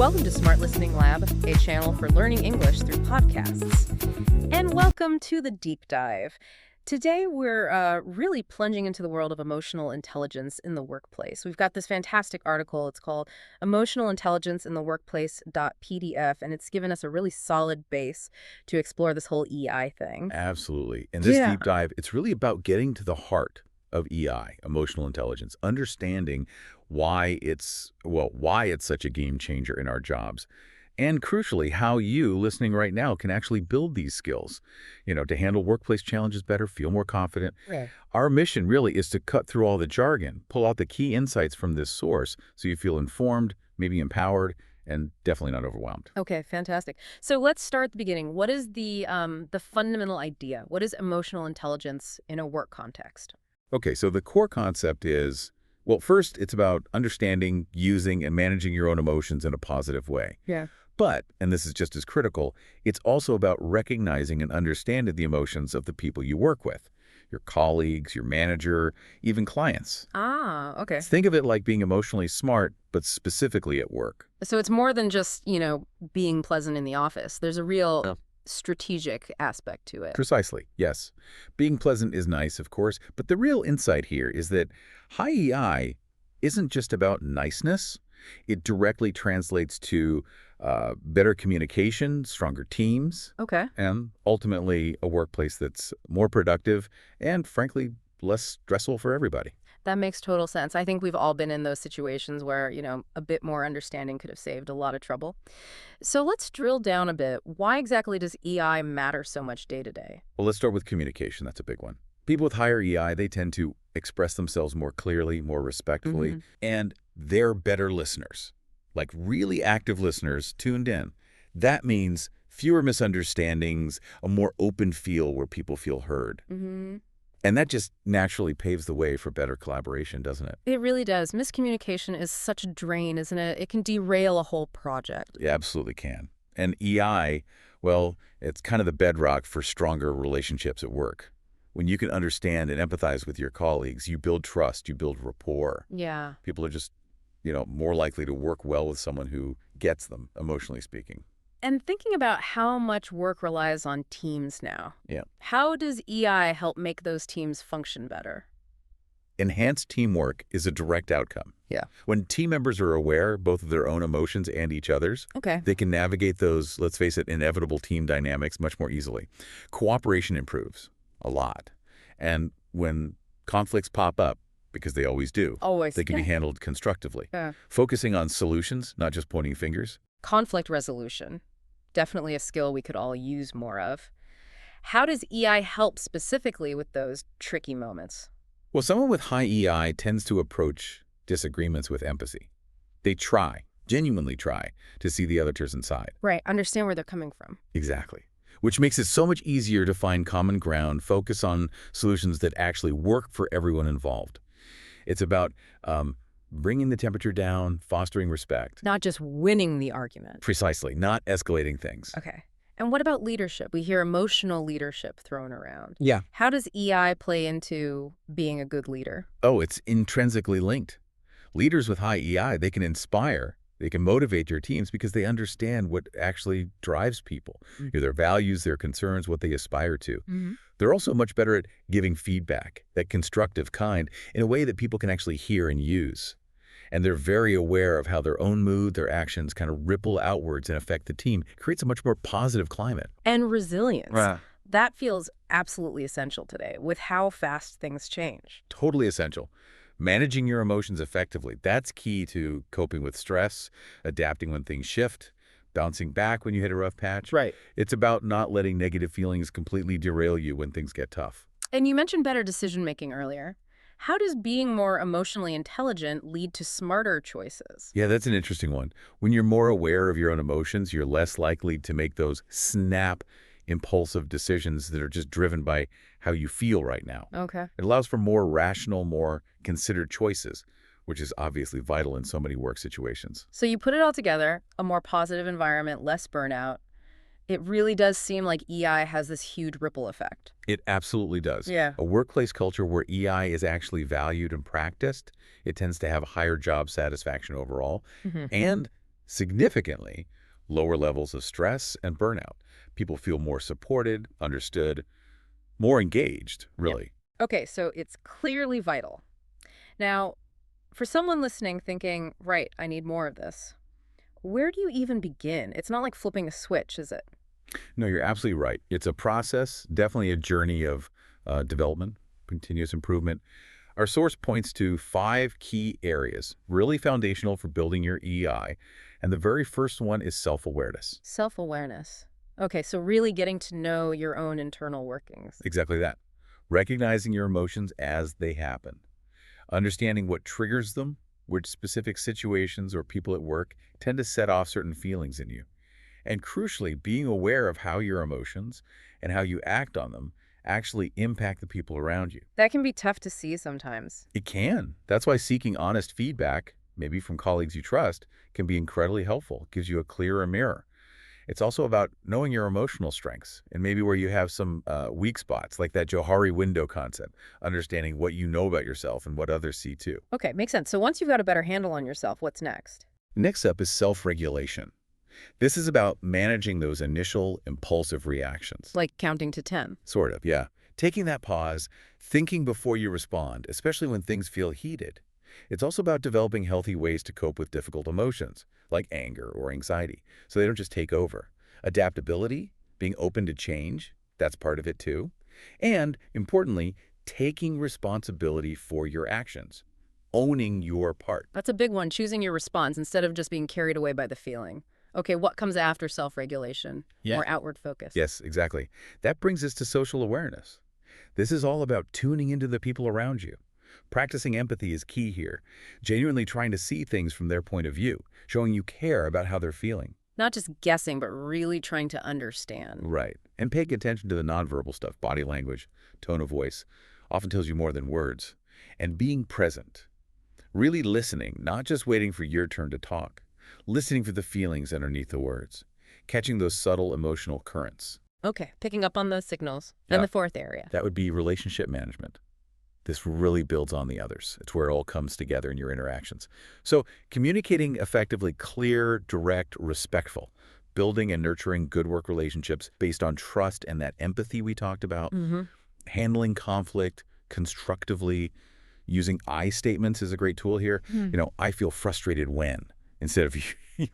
Welcome to Smart Listening Lab, a channel for learning English through podcasts. And welcome to the deep dive. Today, we're really plunging into the world of emotional intelligence in the workplace. We've got this fantastic article. It's called Emotional Intelligence in the Workplace.pdf, and it's given us a really solid base to explore this whole EI thing. Absolutely. And this deep dive, it's really about getting to the heart of EI, emotional intelligence, understanding why it's such a game changer in our jobs. And crucially, how you, listening right now, can actually build these skills, to handle workplace challenges better, feel more confident. Right. Our mission really is to cut through all the jargon, pull out the key insights from this source so you feel informed, maybe empowered, and definitely not overwhelmed. Okay, fantastic. So let's start at the beginning. What is the fundamental idea? What is emotional intelligence in a work context? Okay, so the core concept is, well, first, it's about understanding, using, and managing your own emotions in a positive way. Yeah. But, and this is just as critical, it's also about recognizing and understanding the emotions of the people you work with, your colleagues, your manager, even clients. Ah, okay. Think of it like being emotionally smart, but specifically at work. So it's more than just, being pleasant in the office. There's a real strategic aspect to it. Precisely, yes. Being pleasant is nice, of course, but the real insight here is that high EI isn't just about niceness. It directly translates to better communication, stronger teams, Okay. and ultimately a workplace that's more productive and, frankly, less stressful for everybody. That makes total sense. I think we've all been in those situations where, a bit more understanding could have saved a lot of trouble. So let's drill down a bit. Why exactly does EI matter so much day to day? Well, let's start with communication. That's a big one. People with higher EI, they tend to express themselves more clearly, more respectfully, and they're better listeners, like really active listeners tuned in. That means fewer misunderstandings, a more open feel where people feel heard. And that just naturally paves the way for better collaboration, doesn't it? It really does. Miscommunication is such a drain, isn't it? It can derail a whole project. It absolutely can. And EI, well, it's kind of the bedrock for stronger relationships at work. When you can understand and empathize with your colleagues, you build trust, you build rapport. Yeah. People are just, more likely to work well with someone who gets them, emotionally speaking. And thinking about how much work relies on teams now. Yeah. How does EI help make those teams function better? Enhanced teamwork is a direct outcome. Yeah. When team members are aware both of their own emotions and each other's, they can navigate those, let's face it, inevitable team dynamics much more easily. Cooperation improves a lot. And when conflicts pop up, because they always do, they can be handled constructively. Focusing on solutions, not just pointing fingers. Conflict resolution. Definitely a skill we could all use more of. How does EI help specifically with those tricky moments? Well, someone with high EI tends to approach disagreements with empathy. They genuinely try, to see the other person's side. Right, understand where they're coming from. Exactly. Which makes it so much easier to find common ground, focus on solutions that actually work for everyone involved. It's about bringing the temperature down, fostering respect. Not just winning the argument. Precisely, not escalating things. Okay. And what about leadership? We hear emotional leadership thrown around. Yeah. How does EI play into being a good leader? Oh, it's intrinsically linked. Leaders with high EI, they can inspire, they can motivate your teams because they understand what actually drives people, their values, their concerns, what they aspire to. They're also much better at giving feedback, that constructive kind, in a way that people can actually hear and use. And they're very aware of how their own mood, their actions kind of ripple outwards and affect the team. It creates a much more positive climate. And resilience. That feels absolutely essential today with how fast things change. Totally essential. Managing your emotions effectively, that's key to coping with stress, adapting when things shift, bouncing back when you hit a rough patch. Right. It's about not letting negative feelings completely derail you when things get tough. And you mentioned better decision-making earlier. How does being more emotionally intelligent lead to smarter choices? Yeah, that's an interesting one. When you're more aware of your own emotions, you're less likely to make those snap, impulsive decisions that are just driven by how you feel right now. Okay. It allows for more rational, more considered choices, which is obviously vital in so many work situations. So you put it all together, a more positive environment, less burnout. It really does seem like EI has this huge ripple effect. It absolutely does. Yeah. A workplace culture where EI is actually valued and practiced, it tends to have higher job satisfaction overall and Significantly lower levels of stress and burnout. People feel more supported, understood, more engaged, Yeah. really. Okay, so it's clearly vital. Now, for someone listening thinking, right, I need more of this, where do you even begin? It's not like flipping a switch, is it? No, you're absolutely right. It's a process, definitely a journey of development, continuous improvement. Our source points to 5 key areas, really foundational for building your EI. And the very first one is self-awareness. Self-awareness. Okay, so really getting to know your own internal workings. Exactly that. Recognizing your emotions as they happen. Understanding what triggers them, which specific situations or people at work tend to set off certain feelings in you. And crucially, being aware of how your emotions and how you act on them actually impact the people around you. That can be tough to see sometimes. It can. That's why seeking honest feedback, maybe from colleagues you trust, can be incredibly helpful. It gives you a clearer mirror. It's also about knowing your emotional strengths and maybe where you have some weak spots, like that Johari window concept, understanding what you know about yourself and what others see too. Okay, makes sense. So once you've got a better handle on yourself, what's next? Next up is self-regulation. This is about managing those initial impulsive reactions. Like counting to 10. Sort of, yeah. Taking that pause, thinking before you respond, especially when things feel heated. It's also about developing healthy ways to cope with difficult emotions, like anger or anxiety, so they don't just take over. Adaptability, being open to change, that's part of it too. And, importantly, taking responsibility for your actions, owning your part. That's a big one, choosing your response instead of just being carried away by the feeling. Okay, what comes after self-regulation? Yeah. More outward focus. Yes, exactly. That brings us to social awareness. This is all about tuning into the people around you. Practicing empathy is key here, genuinely trying to see things from their point of view, showing you care about how they're feeling. Not just guessing, but really trying to understand. Right. And paying attention to the nonverbal stuff, body language, tone of voice, often tells you more than words. And being present. Really listening, not just waiting for your turn to talk. Listening for the feelings underneath the words. Catching those subtle emotional currents. Okay, picking up on those signals. Yeah. And the fourth area. That would be relationship management. This really builds on the others. It's where it all comes together in your interactions. So communicating effectively, clear, direct, respectful, building and nurturing good work relationships based on trust and that empathy we talked about, handling conflict constructively, using I statements is a great tool here. I feel frustrated when, instead of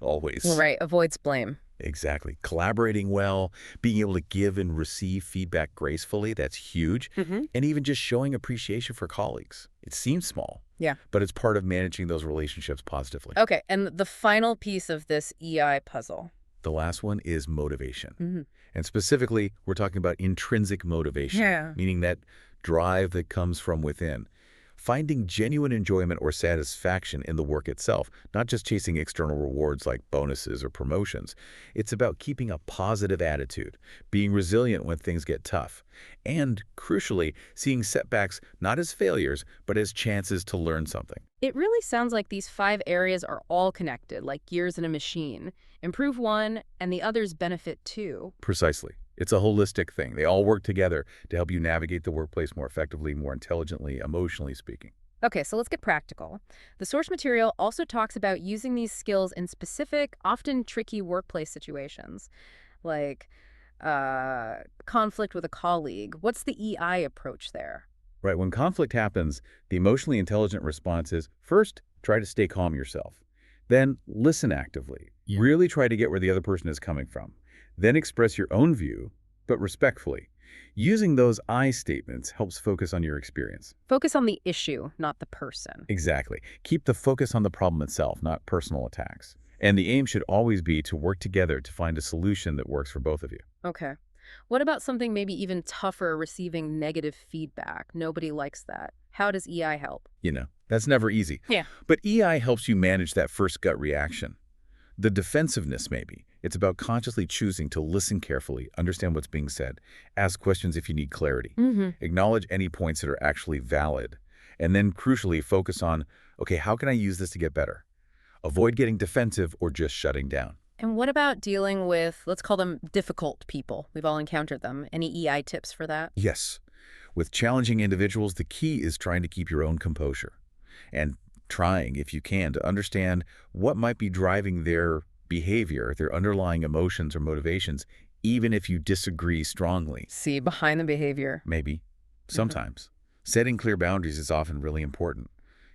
always. Right, avoids blame. Exactly. Collaborating well, being able to give and receive feedback gracefully, that's huge. And even just showing appreciation for colleagues. It seems small, Yeah. but it's part of managing those relationships positively. Okay, and the final piece of this EI puzzle. The last one is motivation. And specifically, we're talking about intrinsic motivation, Yeah. meaning that drive that comes from within. Finding genuine enjoyment or satisfaction in the work itself, not just chasing external rewards like bonuses or promotions. It's about keeping a positive attitude, being resilient when things get tough, and, crucially, seeing setbacks not as failures, but as chances to learn something. It really sounds like these 5 areas are all connected, like gears in a machine. Improve one, and the others benefit too. Precisely. It's a holistic thing. They all work together to help you navigate the workplace more effectively, more intelligently, emotionally speaking. Okay, so let's get practical. The source material also talks about using these skills in specific, often tricky workplace situations, like conflict with a colleague. What's the EI approach there? Right, when conflict happens, the emotionally intelligent response is, first, try to stay calm yourself. Then, listen actively. Yeah. Really try to get where the other person is coming from. Then express your own view, but respectfully. Using those I statements helps focus on your experience. Focus on the issue, not the person. Exactly. Keep the focus on the problem itself, not personal attacks. And the aim should always be to work together to find a solution that works for both of you. Okay. What about something maybe even tougher, receiving negative feedback? Nobody likes that. How does EI help? That's never easy. Yeah. But EI helps you manage that first gut reaction. The defensiveness, maybe. It's about consciously choosing to listen carefully, understand what's being said, ask questions if you need clarity, acknowledge any points that are actually valid, and then, crucially, focus on, okay, how can I use this to get better? Avoid getting defensive or just shutting down. And what about dealing with, let's call them difficult people? We've all encountered them. Any EI tips for that? Yes. With challenging individuals, the key is trying to keep your own composure. And trying, if you can, to understand what might be driving their behavior, their underlying emotions or motivations, even if you disagree strongly. See behind the behavior. Maybe. Mhm. Sometimes. Setting clear boundaries is often really important.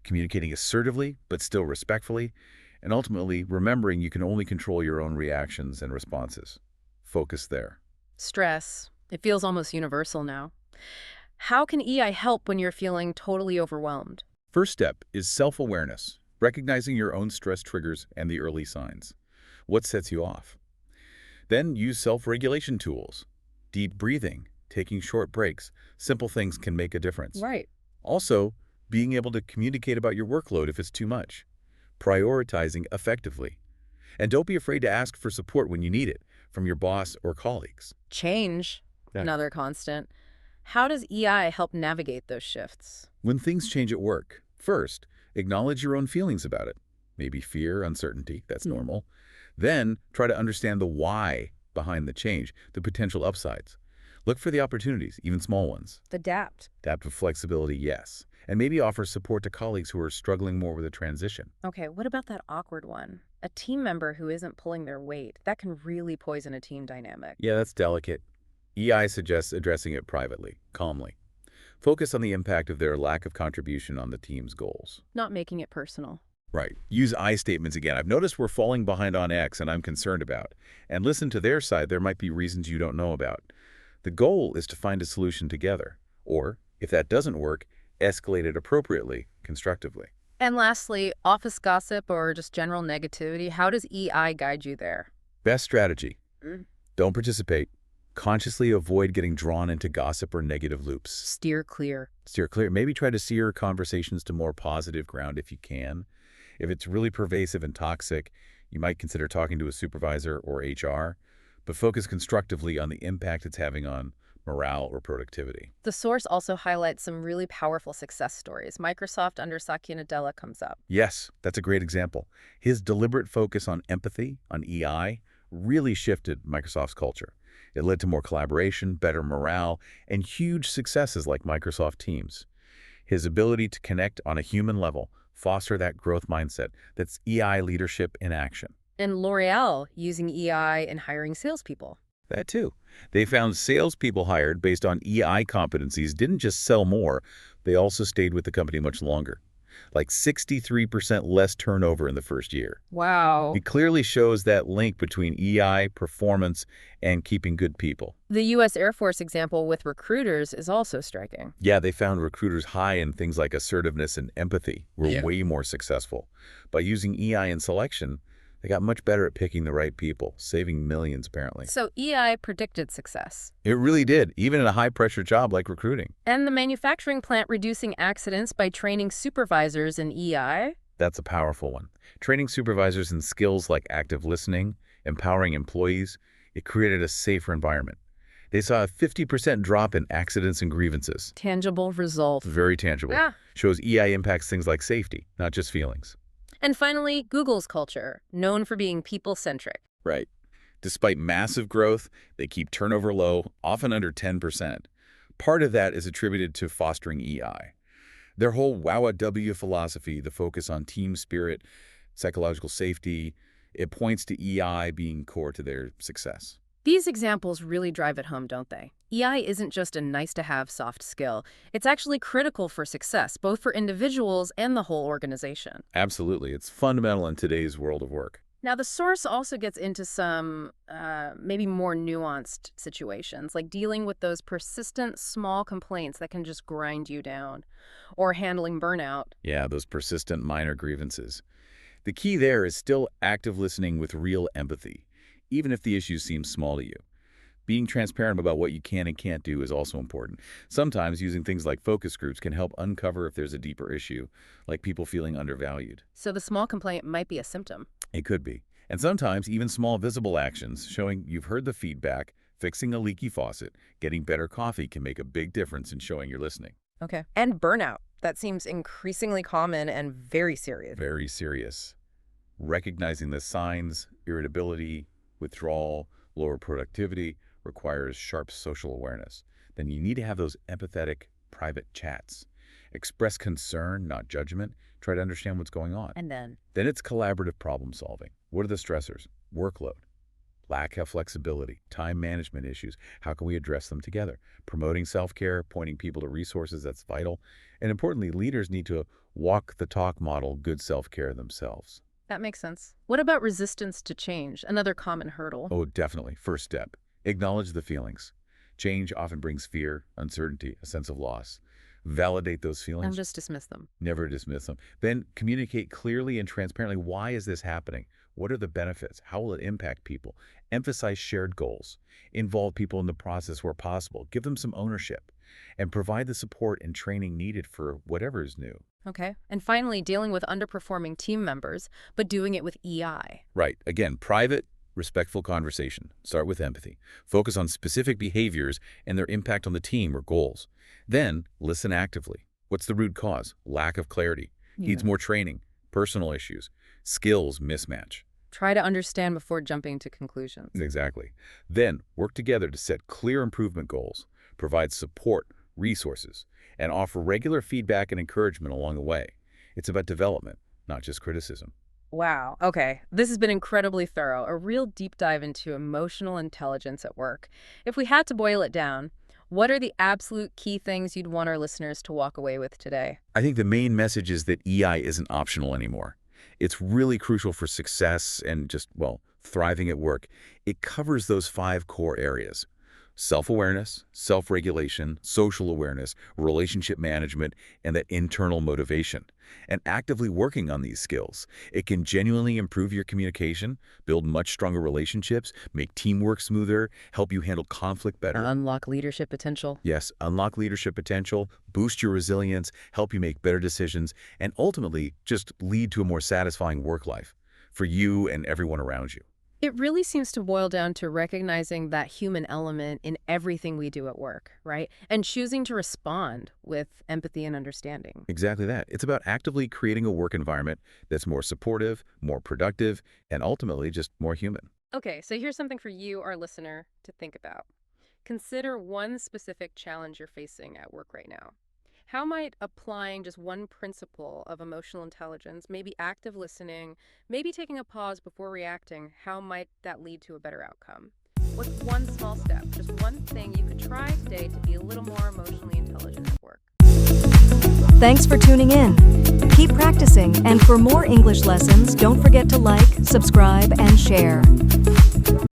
Communicating assertively, but still respectfully, and ultimately remembering you can only control your own reactions and responses. Focus there. Stress. It feels almost universal now. How can EI help when you're feeling totally overwhelmed? First step is self-awareness, recognizing your own stress triggers and the early signs. What sets you off? Then use self-regulation tools. Deep breathing, taking short breaks, simple things can make a difference. Right. Also, being able to communicate about your workload if it's too much. Prioritizing effectively. And don't be afraid to ask for support when you need it, from your boss or colleagues. Change. Yeah. Another constant. How does EI help navigate those shifts? When things change at work, first, acknowledge your own feelings about it. Maybe fear, uncertainty, that's normal. Then, try to understand the why behind the change, the potential upsides. Look for the opportunities, even small ones. Adapt. Adapt with flexibility, yes. And maybe offer support to colleagues who are struggling more with a transition. Okay, what about that awkward one? A team member who isn't pulling their weight. That can really poison a team dynamic. Yeah, that's delicate. EI suggests addressing it privately, calmly. Focus on the impact of their lack of contribution on the team's goals. Not making it personal. Right. Use I statements again. I've noticed we're falling behind on X and I'm concerned about. And listen to their side. There might be reasons you don't know about. The goal is to find a solution together. Or, if that doesn't work, escalate it appropriately, constructively. And lastly, office gossip or just general negativity. How does EI guide you there? Best strategy. Mm. Don't participate. Consciously avoid getting drawn into gossip or negative loops. Steer clear. Steer clear. Maybe try to steer conversations to more positive ground if you can. If it's really pervasive and toxic, you might consider talking to a supervisor or HR, but focus constructively on the impact it's having on morale or productivity. The source also highlights some really powerful success stories. Microsoft under Satya Nadella comes up. Yes, that's a great example. His deliberate focus on empathy, on EI, really shifted Microsoft's culture. It led to more collaboration, better morale, and huge successes like Microsoft Teams. His ability to connect on a human level, foster that growth mindset, that's EI leadership in action. And L'Oreal using EI in hiring salespeople. That too. They found salespeople hired based on EI competencies didn't just sell more, they also stayed with the company much longer. Like 63% less turnover in the first year. Wow. It clearly shows that link between EI, performance, and keeping good people. The U.S. Air Force example with recruiters is also striking. Yeah, they found recruiters high in things like assertiveness and empathy were Yeah. way more successful. By using EI in selection, they got much better at picking the right people, saving millions apparently. So EI predicted success. It really did, even in a high-pressure job like recruiting. And the manufacturing plant reducing accidents by training supervisors in EI. That's a powerful one. Training supervisors in skills like active listening, empowering employees, it created a safer environment. They saw a 50% drop in accidents and grievances. Tangible result. Very tangible. Yeah. Shows EI impacts things like safety, not just feelings. And finally, Google's culture, known for being people-centric. Right. Despite massive growth, they keep turnover low, often under 10%. Part of that is attributed to fostering EI. Their whole WOW philosophy, the focus on team spirit, psychological safety, it points to EI being core to their success. These examples really drive it home, don't they? EI isn't just a nice-to-have soft skill. It's actually critical for success, both for individuals and the whole organization. Absolutely. It's fundamental in today's world of work. Now, the source also gets into some maybe more nuanced situations, like dealing with those persistent small complaints that can just grind you down, or handling burnout. Yeah, those persistent minor grievances. The key there is still active listening with real empathy, even if the issue seems small to you. Being transparent about what you can and can't do is also important. Sometimes using things like focus groups can help uncover if there's a deeper issue, like people feeling undervalued. So the small complaint might be a symptom. It could be. And sometimes even small visible actions showing you've heard the feedback, fixing a leaky faucet, getting better coffee can make a big difference in showing you're listening. Okay. And burnout. That seems increasingly common and very serious. Very serious. Recognizing the signs, irritability, withdrawal, lower productivity, requires sharp social awareness. Then you need to have those empathetic, private chats. Express concern, not judgment. Try to understand what's going on. And then, Then it's collaborative problem solving. What are the stressors? Workload, lack of flexibility, time management issues. How can we address them together? Promoting self-care, pointing people to resources, that's vital. And importantly, leaders need to walk the talk model good self-care themselves. that makes sense. What about resistance to change? Another common hurdle. Oh, definitely. First step, acknowledge the feelings. Change often brings fear, uncertainty, a sense of loss. Validate those And feelings. just dismiss them. Never dismiss them. Then communicate clearly and transparently. Why is this happening? What are the benefits? How will it impact people? Emphasize shared goals. Involve people in the process where possible. Give them some ownership. And provide the support and training needed for whatever is new. Okay. And finally, dealing with underperforming team members, but doing it with EI. Right. Again, private, respectful conversation. Start with empathy. Focus on specific behaviors and their impact on the team or goals. Then, listen actively. What's the root cause? Lack of clarity. Needs more training. Personal issues. Skills mismatch. Try to understand before jumping to conclusions. Exactly. Then, work together to set clear improvement goals, provide support, resources, and offer regular feedback and encouragement along the way. It's about development, not just criticism. Wow. Okay. This has been incredibly thorough, a real deep dive into emotional intelligence at work. If we had to boil it down, what are the absolute key things you'd want our listeners to walk away with today? I think the main message is that EI isn't optional anymore. It's really crucial for success and just, well, thriving at work. It covers those 5 core areas: self-awareness, self-regulation, social awareness, relationship management, and that internal motivation. And actively working on these skills, it can genuinely improve your communication, build much stronger relationships, make teamwork smoother, help you handle conflict better. Unlock leadership potential. Yes, unlock leadership potential, boost your resilience, help you make better decisions, and ultimately just lead to a more satisfying work life for you and everyone around you. It really seems to boil down to recognizing that human element in everything we do at work, right? And choosing to respond with empathy and understanding. Exactly that. It's about actively creating a work environment that's more supportive, more productive, and ultimately just more human. Okay, so here's something for you, our listener, to think about. Consider one specific challenge you're facing at work right now. How might applying just one principle of emotional intelligence, maybe active listening, maybe taking a pause before reacting, how might that lead to a better outcome? What's one small step, just one thing you could try today to be a little more emotionally intelligent at work? Thanks for tuning in. Keep practicing, and for more English lessons, don't forget to like, subscribe, and share.